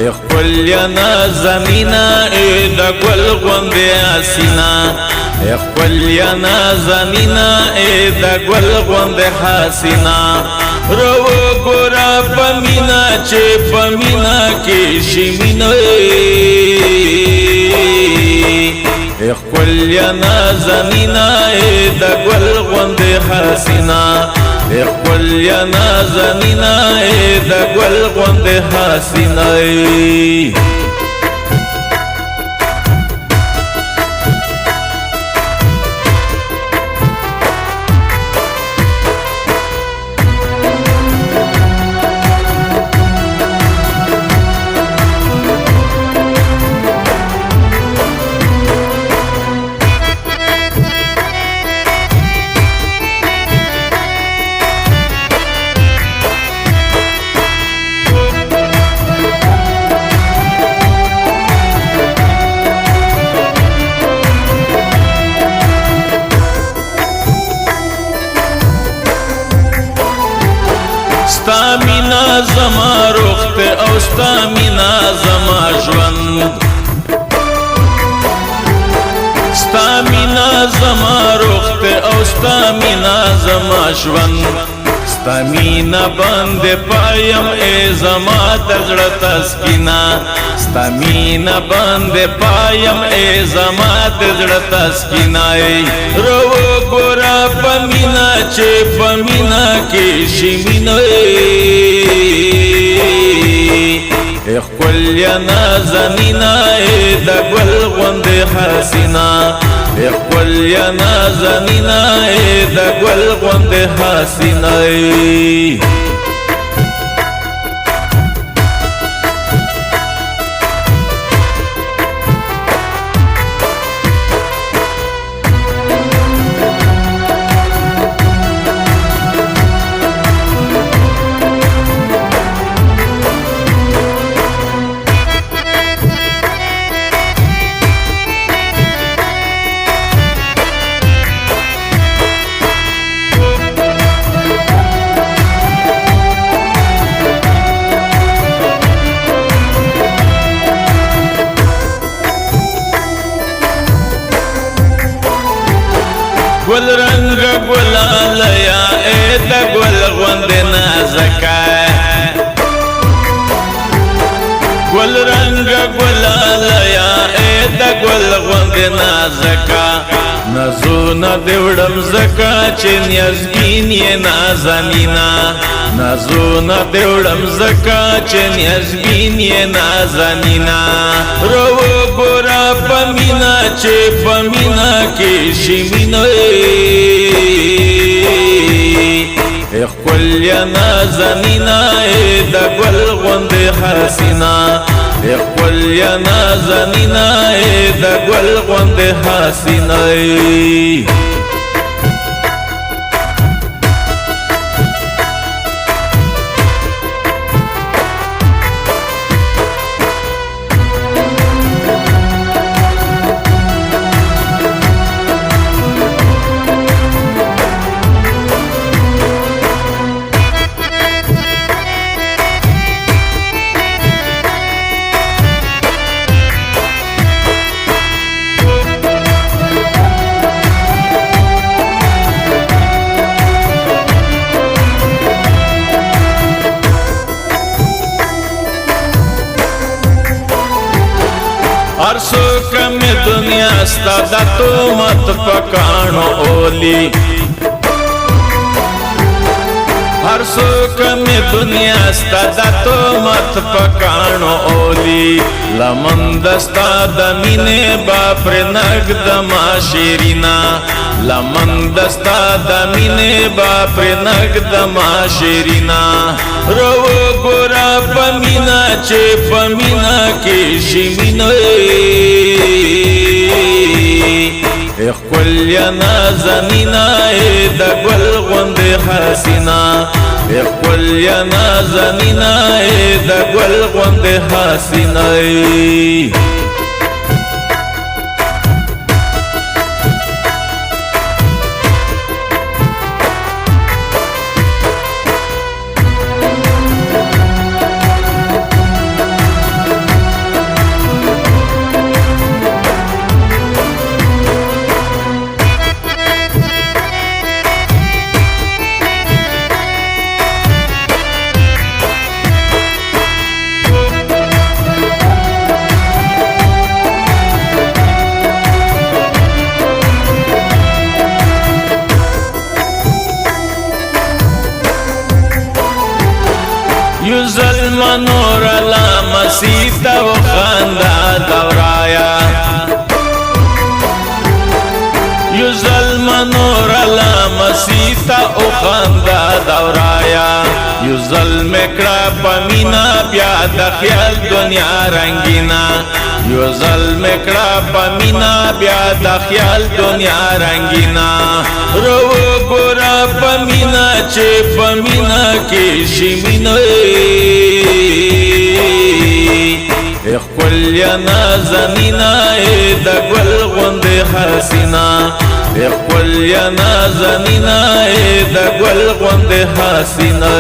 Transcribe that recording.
اخپلینا زمینا اید گل غنده حسینا اخپلینا زمینا اید گل غنده حسینا رو گورا پمینا چه پمینا کشی مینوی اخپلینا زمینا اید گل غنده حسینا اخپلینا زمینا اید گل غنده حسینا ستا مینا زما روخت او ستا مینا زما ژوند ستا مینا زما روخت او ستا مینا زما ژوند ستا مینا باندې پایم ای زما د زړه تسکینا ستا مینا باندې پایم ای زما د زړه تسکینا رو ګورا پمینا چې پمینا کې شي اخپلینا زمینا اید گل غنده حسینا اخپلینا زمینا اید گل غنده حسینا گل رنگ گلالیا اید گل غند نازکا گل رنگ گلالیا اید گل غند نازکا نازونا دیوڑم زکا چه نیازگین یه نازنینا نازونا دیوڑم زکا چه نیازگین یه نازنینا رو گورا پمینا چه پمینا کشی مینوی اخپلینا زمینا اید گل غنده حسینا اخپلینا زمینا اید گل غنده حسینا हर सुख में दुनिया स्ता तो मत पकानो ओली हर सुख में दुनिया स्ता तो मत पकानो ओली लमंदस्ता दमीने बापर नगद माशिरीना लमंदस्ता दमीने बापर नगद माशिरीना रो गोरा पमीना चे पमीना के शिमिनोई اخپلینا زمینا اید گل غنده حسینا اخپلینا زمینا اید گل غنده حسینا نور لا مسیتا و خاندا دورایا یو ظلم نور لا مسیتا و خاندا دورایا یو ظلم کرا پمینا بیا د خیال دنیا رنگینا یو ظلم کرا پمینا بیا د خیال دنیا رنگینا رو ګورا پمینا چې پمینا کې شیمینه خپل یا نازنینا د ګل غوندې حسینا خپل یا نازنینا د ګل غوندې حسینا